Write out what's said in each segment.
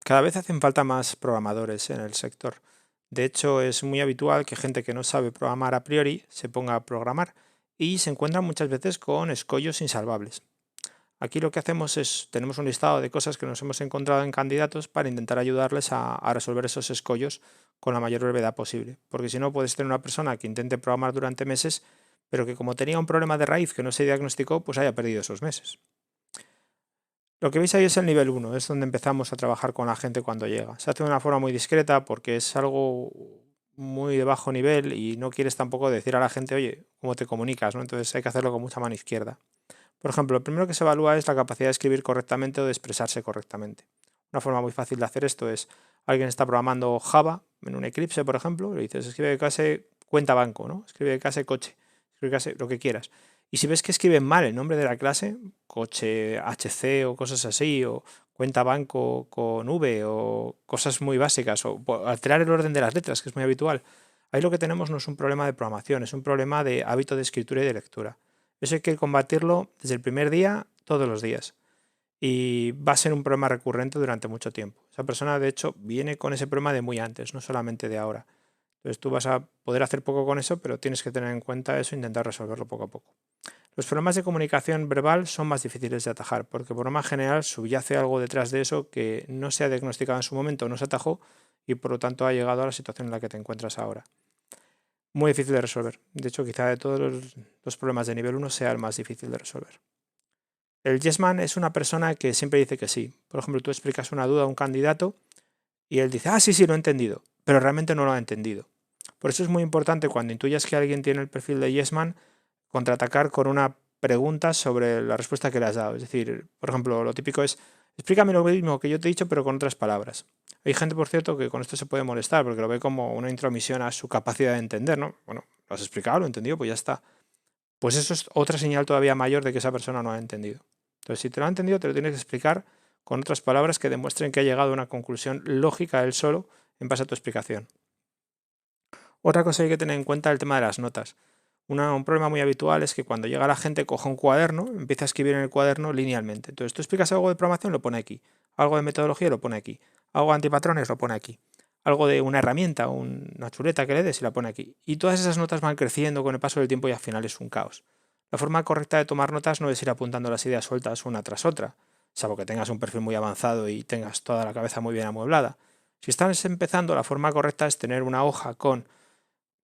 Cada vez hacen falta más programadores en el sector. De hecho, es muy habitual que gente que no sabe programar a priori se ponga a programar y se encuentran muchas veces con escollos insalvables. Aquí lo que hacemos es, tenemos un listado de cosas que nos hemos encontrado en candidatos para intentar ayudarles a resolver esos escollos con la mayor brevedad posible. Porque si no, puedes tener una persona que intente programar durante meses, pero que como tenía un problema de raíz que no se diagnosticó, pues haya perdido esos meses. Lo que veis ahí es el nivel 1, es donde empezamos a trabajar con la gente cuando llega. Se hace de una forma muy discreta porque es algo muy de bajo nivel y no quieres tampoco decir a la gente, oye, ¿cómo te comunicas? ¿no? Entonces hay que hacerlo con mucha mano izquierda. Por ejemplo, lo primero que se evalúa es la capacidad de escribir correctamente o de expresarse correctamente. Una forma muy fácil de hacer esto es, alguien está programando Java en un Eclipse, por ejemplo, le dices, escribe de clase cuenta banco, ¿no? Escribe de clase coche, escribe de clase lo que quieras. Y si ves que escriben mal el nombre de la clase, coche HC o cosas así, o cuenta banco con V o cosas muy básicas, o alterar el orden de las letras, que es muy habitual, ahí lo que tenemos no es un problema de programación, es un problema de hábito de escritura y de lectura. Eso hay que combatirlo desde el primer día, todos los días. Y va a ser un problema recurrente durante mucho tiempo. Esa persona, de hecho, viene con ese problema de muy antes, no solamente de ahora. Entonces tú vas a poder hacer poco con eso, pero tienes que tener en cuenta eso e intentar resolverlo poco a poco. Los problemas de comunicación verbal son más difíciles de atajar, porque por norma general subyace algo detrás de eso que no se ha diagnosticado en su momento, no se atajó y por lo tanto ha llegado a la situación en la que te encuentras ahora. Muy difícil de resolver. De hecho, quizá de todos los problemas de nivel 1 sea el más difícil de resolver. El yes man es una persona que siempre dice que sí. Por ejemplo, tú explicas una duda a un candidato y él dice, ah, sí, sí, lo he entendido, pero realmente no lo ha entendido. Por eso es muy importante cuando intuyas que alguien tiene el perfil de yes man, contraatacar con una pregunta sobre la respuesta que le has dado. Es decir, por ejemplo, lo típico es, explícame lo mismo que yo te he dicho, pero con otras palabras. Hay gente, por cierto, que con esto se puede molestar porque lo ve como una intromisión a su capacidad de entender, ¿no? Bueno, lo has explicado, lo he entendido, pues ya está. Pues eso es otra señal todavía mayor de que esa persona no ha entendido. Entonces, si te lo ha entendido, te lo tienes que explicar con otras palabras que demuestren que ha llegado a una conclusión lógica él solo en base a tu explicación. Otra cosa que hay que tener en cuenta es el tema de las notas. Un problema muy habitual es que cuando llega la gente coja un cuaderno, empieza a escribir en el cuaderno linealmente. Entonces tú explicas algo de programación, lo pone aquí. Algo de metodología, lo pone aquí. Algo de antipatrones, lo pone aquí. Algo de una herramienta, una chuleta que le des y la pone aquí. Y todas esas notas van creciendo con el paso del tiempo y al final es un caos. La forma correcta de tomar notas no es ir apuntando las ideas sueltas una tras otra, salvo que tengas un perfil muy avanzado y tengas toda la cabeza muy bien amueblada. Si estás empezando, la forma correcta es tener una hoja con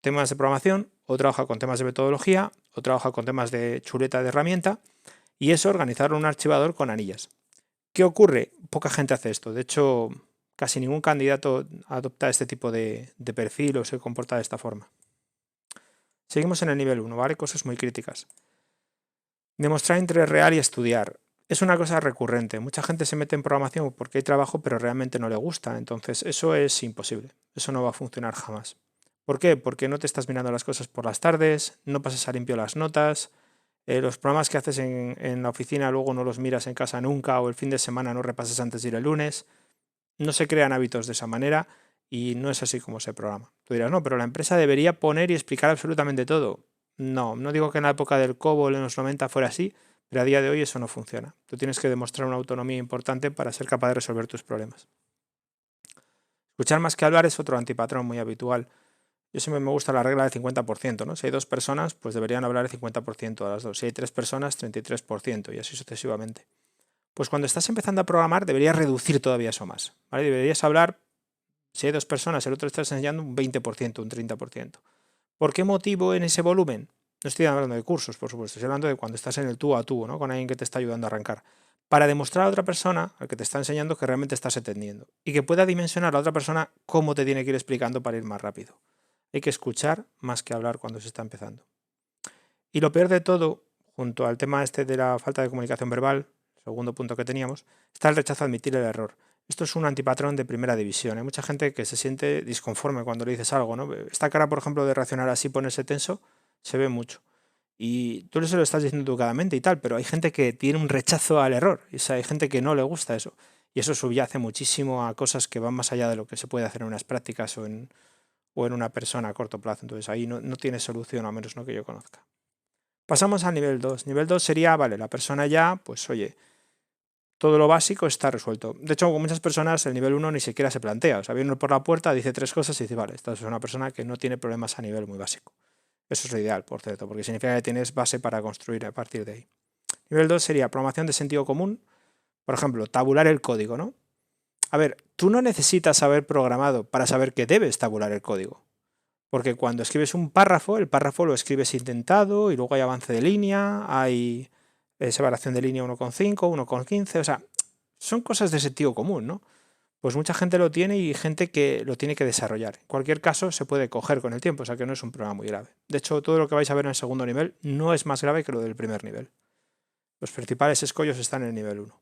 temas de programación, otra hoja con temas de metodología, otra hoja con temas de chuleta de herramienta y eso organizarlo en un archivador con anillas. ¿Qué ocurre? Poca gente hace esto. De hecho, casi ningún candidato adopta este tipo de perfil o se comporta de esta forma. Seguimos en el nivel 1, ¿vale? Cosas muy críticas. Demostrar interés real y estudiar. Es una cosa recurrente. Mucha gente se mete en programación porque hay trabajo, pero realmente no le gusta. Entonces, eso es imposible. Eso no va a funcionar jamás. ¿Por qué? Porque no te estás mirando las cosas por las tardes, no pasas a limpio las notas, los programas que haces en la oficina luego no los miras en casa nunca o el fin de semana no repasas antes de ir el lunes. No se crean hábitos de esa manera y no es así como se programa. Tú dirás, no, pero la empresa debería poner y explicar absolutamente todo. No, no digo que en la época del COBOL en los 90 fuera así, pero a día de hoy eso no funciona. Tú tienes que demostrar una autonomía importante para ser capaz de resolver tus problemas. Escuchar más que hablar es otro antipatrón muy habitual. Yo siempre me gusta la regla del 50%, ¿no? Si hay dos personas, pues deberían hablar el 50% a las dos. Si hay tres personas, 33% y así sucesivamente. Pues cuando estás empezando a programar deberías reducir todavía eso más, ¿vale? Deberías hablar, si hay dos personas, el otro está enseñando un 20%, un 30%. ¿Por qué motivo en ese volumen? No estoy hablando de cursos, por supuesto, estoy hablando de cuando estás en el tú a tú, ¿no? Con alguien que te está ayudando a arrancar. Para demostrar a otra persona, al que te está enseñando, que realmente estás entendiendo. Y que pueda dimensionar a la otra persona cómo te tiene que ir explicando para ir más rápido. Hay que escuchar más que hablar cuando se está empezando. Y lo peor de todo, junto al tema este de la falta de comunicación verbal, segundo punto que teníamos, está el rechazo a admitir el error. Esto es un antipatrón de primera división. Hay mucha gente que se siente disconforme cuando le dices algo, ¿no? Esta cara, por ejemplo, de reaccionar así, ponerse tenso, se ve mucho. Y tú se lo estás diciendo educadamente y tal, pero hay gente que tiene un rechazo al error. Hay gente que no le gusta eso. Y eso subyace muchísimo a cosas que van más allá de lo que se puede hacer en unas prácticas o en una persona a corto plazo. Entonces ahí no tiene solución, a menos no que yo conozca. Pasamos al nivel 2. Nivel 2 sería, vale, la persona ya, pues oye, Todo lo básico está resuelto. De hecho, con muchas personas el nivel 1 ni siquiera se plantea. O sea, viene uno por la puerta, dice 3 cosas y dice, vale, esta es una persona que no tiene problemas a nivel muy básico. Eso es lo ideal, por cierto, porque significa que tienes base para construir a partir de ahí. Nivel 2 sería programación de sentido común. Por ejemplo, tabular el código, ¿no? A ver, tú no necesitas haber programado para saber que debes tabular el código. Porque cuando escribes un párrafo, el párrafo lo escribes intentado y luego hay avance de línea, hay separación de línea 1,5, 1,15, o sea, son cosas de sentido común, ¿no? Pues mucha gente lo tiene y gente que lo tiene que desarrollar. En cualquier caso, se puede coger con el tiempo, o sea que no es un problema muy grave. De hecho, todo lo que vais a ver en el segundo nivel no es más grave que lo del primer nivel. Los principales escollos están en el nivel 1.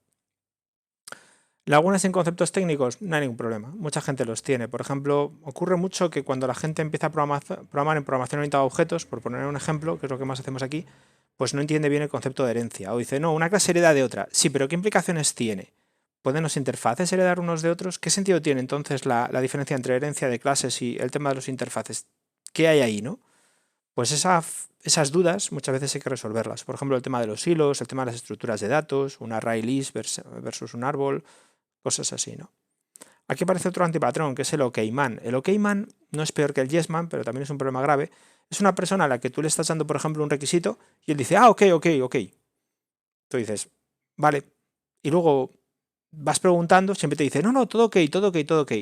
Lagunas en conceptos técnicos, no hay ningún problema. Mucha gente los tiene. Por ejemplo, ocurre mucho que cuando la gente empieza a programar en programación orientada a objetos, por poner un ejemplo, que es lo que más hacemos aquí, pues no entiende bien el concepto de herencia. O dice, no, una clase hereda de otra. Sí, pero ¿qué implicaciones tiene? ¿Pueden los interfaces heredar unos de otros? ¿Qué sentido tiene entonces la diferencia entre herencia de clases y el tema de los interfaces? ¿Qué hay ahí, no? Pues esas dudas muchas veces hay que resolverlas. Por ejemplo, el tema de los hilos, el tema de las estructuras de datos, un array list versus un árbol, cosas así, ¿no? Aquí aparece otro antipatrón, que es el OKman. El OKman no es peor que el YesMan, pero también es un problema grave. Es una persona a la que tú le estás dando, por ejemplo, un requisito y él dice, ah, ok. Tú dices, vale. Y luego vas preguntando, siempre te dice, no, todo ok.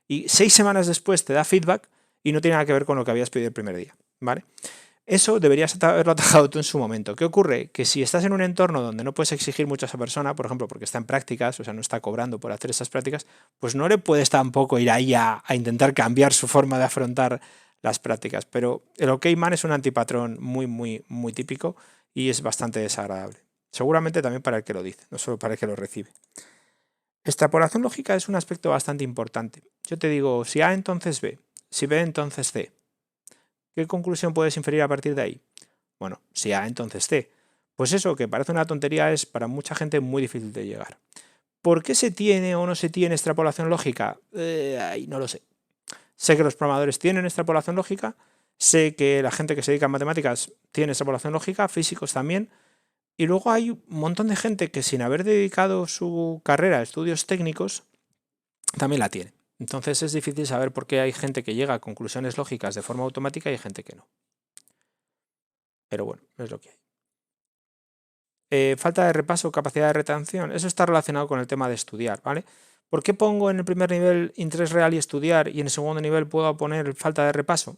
Y 6 semanas después te da feedback y no tiene nada que ver con lo que habías pedido el primer día, ¿vale? Eso deberías haberlo atajado tú en su momento. ¿Qué ocurre? Que si estás en un entorno donde no puedes exigir mucho a esa persona, por ejemplo, porque está en prácticas, o sea, no está cobrando por hacer esas prácticas, pues no le puedes tampoco ir ahí a intentar cambiar su forma de afrontar las prácticas. Pero el OKman es un antipatrón muy típico y es bastante desagradable. Seguramente también para el que lo dice, no solo para el que lo recibe. Extrapolación lógica es un aspecto bastante importante. Yo te digo, si A entonces B, si B entonces C. ¿Qué conclusión puedes inferir a partir de ahí? Bueno, si A entonces C. Pues eso, que parece una tontería, es para mucha gente muy difícil de llegar. ¿Por qué se tiene o no se tiene extrapolación lógica? No lo sé. Sé que los programadores tienen extrapolación lógica, sé que la gente que se dedica a matemáticas tiene extrapolación lógica, físicos también, y luego hay un montón de gente que sin haber dedicado su carrera a estudios técnicos, también la tiene. Entonces es difícil saber por qué hay gente que llega a conclusiones lógicas de forma automática y hay gente que no. Pero bueno, es lo que hay. Falta de repaso, capacidad de retención, eso está relacionado con el tema de estudiar, ¿vale? ¿Por qué pongo en el primer nivel interés real y estudiar y en el segundo nivel puedo poner falta de repaso?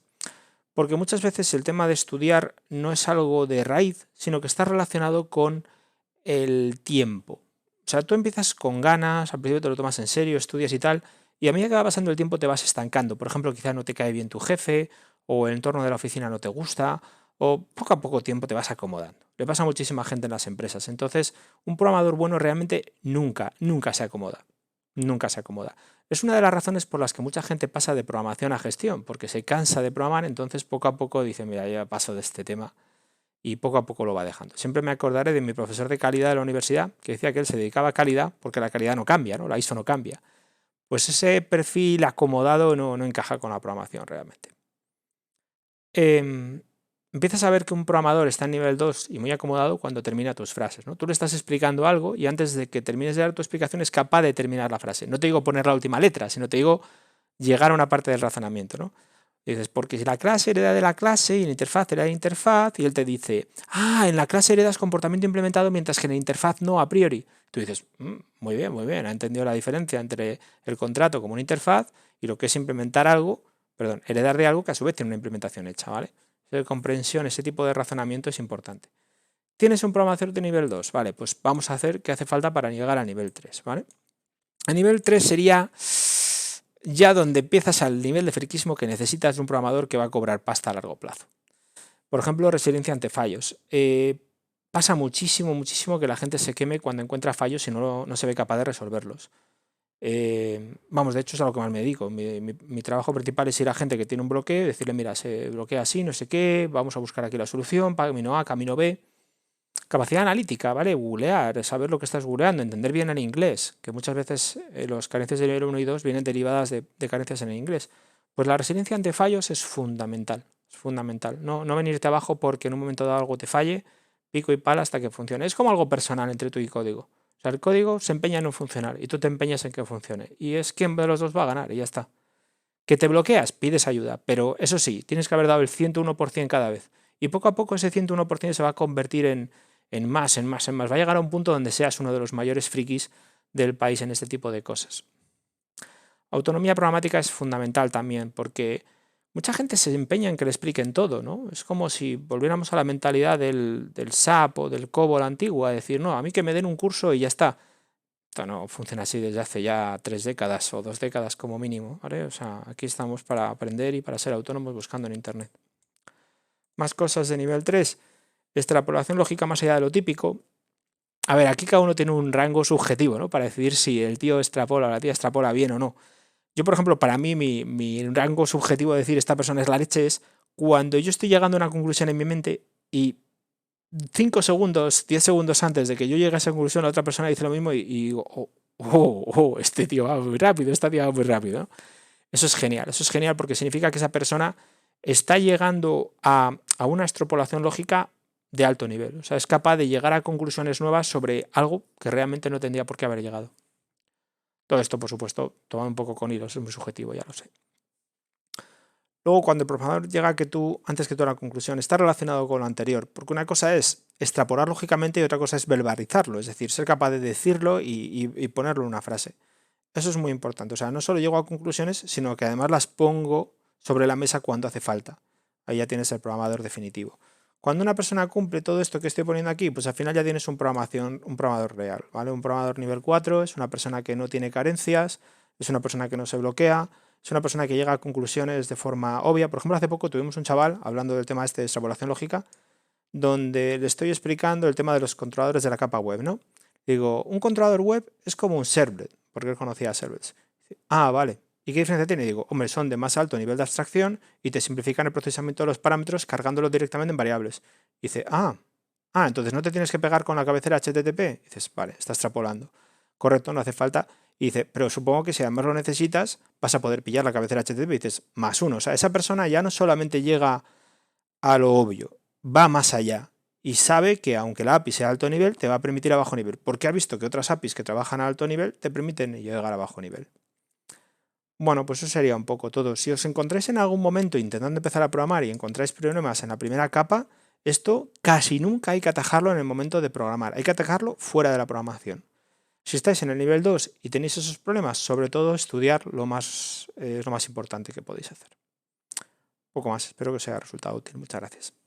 Porque muchas veces el tema de estudiar no es algo de raíz, sino que está relacionado con el tiempo. O sea, tú empiezas con ganas, al principio te lo tomas en serio, estudias y tal, y a medida que va pasando el tiempo te vas estancando. Por ejemplo, quizá no te cae bien tu jefe, o el entorno de la oficina no te gusta, o poco a poco tiempo te vas acomodando. Le pasa a muchísima gente en las empresas. Entonces, un programador bueno realmente nunca se acomoda. Nunca se acomoda. Es una de las razones por las que mucha gente pasa de programación a gestión, porque se cansa de programar, entonces poco a poco dice, mira, ya paso de este tema y poco a poco lo va dejando. Siempre me acordaré de mi profesor de calidad de la universidad, que decía que él se dedicaba a calidad porque la calidad no cambia, ¿no? La ISO no cambia. Pues ese perfil acomodado no encaja con la programación realmente. Empiezas a ver que un programador está en nivel 2 y muy acomodado cuando termina tus frases, ¿no? Tú le estás explicando algo y antes de que termines de dar tu explicación es capaz de terminar la frase. No te digo poner la última letra, sino te digo llegar a una parte del razonamiento, ¿no? Y dices, porque si la clase hereda de la clase y la interfaz hereda de la interfaz, y él te dice, en la clase heredas comportamiento implementado mientras que en la interfaz no a priori. Tú dices, muy bien, ha entendido la diferencia entre el contrato como una interfaz y lo que es implementar algo, heredar de algo que a su vez tiene una implementación hecha, ¿vale? Esa comprensión, ese tipo de razonamiento es importante. ¿Tienes un programador de nivel 2? Vale, pues vamos a hacer qué hace falta para llegar a nivel 3, ¿vale? A nivel 3 sería ya donde empiezas al nivel de friquismo que necesitas de un programador que va a cobrar pasta a largo plazo. Por ejemplo, resiliencia ante fallos. Pasa muchísimo que la gente se queme cuando encuentra fallos y no se ve capaz de resolverlos. De hecho es a lo que más me dedico. Mi trabajo principal es ir a gente que tiene un bloqueo y decirle, mira, se bloquea así, no sé qué, vamos a buscar aquí la solución, camino A, camino B. Capacidad analítica, ¿vale? Googlear, saber lo que estás googleando, entender bien el inglés, que muchas veces las carencias de nivel 1 y 2 vienen derivadas de carencias en el inglés. Pues la resiliencia ante fallos es fundamental, No venirte abajo porque en un momento dado algo te falle, pico y pala hasta que funcione. Es como algo personal entre tú y código. O sea, el código se empeña en no funcionar y tú te empeñas en que funcione. Y es quién de los dos va a ganar y ya está. ¿Que te bloqueas? Pides ayuda. Pero eso sí, tienes que haber dado el 101% cada vez. Y poco a poco ese 101% se va a convertir en más, en más, en más. Va a llegar a un punto donde seas uno de los mayores frikis del país en este tipo de cosas. Autonomía programática es fundamental también porque mucha gente se empeña en que le expliquen todo, ¿no? Es como si volviéramos a la mentalidad del SAP o del COBOL antiguo, a decir, no, a mí que me den un curso y ya está. Esto no funciona así desde hace ya 3 décadas o 2 décadas como mínimo, ¿vale? O sea, aquí estamos para aprender y para ser autónomos buscando en Internet. Más cosas de nivel 3. Extrapolación lógica más allá de lo típico. A ver, aquí cada uno tiene un rango subjetivo, ¿no? Para decidir si el tío extrapola o la tía extrapola bien o no. Yo, por ejemplo, para mí, mi rango subjetivo de decir esta persona es la leche es cuando yo estoy llegando a una conclusión en mi mente y 5 segundos, 10 segundos antes de que yo llegue a esa conclusión, la otra persona dice lo mismo y digo, este tío va muy rápido, esta tía va muy rápido, ¿no? Eso es genial porque significa que esa persona está llegando a una extrapolación lógica de alto nivel. O sea, es capaz de llegar a conclusiones nuevas sobre algo que realmente no tendría por qué haber llegado. Todo esto, por supuesto, tomado un poco con hilos, es muy subjetivo, ya lo sé. Luego, cuando el programador llega antes que tú a la conclusión, está relacionado con lo anterior, porque una cosa es extrapolar lógicamente y otra cosa es verbalizarlo, es decir, ser capaz de decirlo y ponerlo en una frase. Eso es muy importante, o sea, no solo llego a conclusiones, sino que además las pongo sobre la mesa cuando hace falta. Ahí ya tienes el programador definitivo. Cuando una persona cumple todo esto que estoy poniendo aquí, pues al final ya tienes un programador real, ¿vale? Un programador nivel 4 es una persona que no tiene carencias, es una persona que no se bloquea, es una persona que llega a conclusiones de forma obvia. Por ejemplo, hace poco tuvimos un chaval hablando del tema de extrapolación lógica, donde le estoy explicando el tema de los controladores de la capa web, ¿no? Digo, un controlador web es como un servlet, porque él conocía servlets. Ah, vale. ¿Y qué diferencia tiene? Digo, hombre, son de más alto nivel de abstracción y te simplifican el procesamiento de los parámetros cargándolos directamente en variables. Y dice, entonces no te tienes que pegar con la cabecera HTTP. Y dices, vale, está extrapolando. Correcto, no hace falta. Y dice, pero supongo que si además lo necesitas, vas a poder pillar la cabecera HTTP. Y dices, +1. O sea, esa persona ya no solamente llega a lo obvio, va más allá. Y sabe que aunque la API sea a alto nivel, te va a permitir a bajo nivel. Porque ha visto que otras APIs que trabajan a alto nivel te permiten llegar a bajo nivel. Bueno, pues eso sería un poco todo. Si os encontráis en algún momento intentando empezar a programar y encontráis problemas en la primera capa, esto casi nunca hay que atajarlo en el momento de programar. Hay que atajarlo fuera de la programación. Si estáis en el nivel 2 y tenéis esos problemas, sobre todo estudiar es lo más importante que podéis hacer. Poco más, espero que os haya resultado útil. Muchas gracias.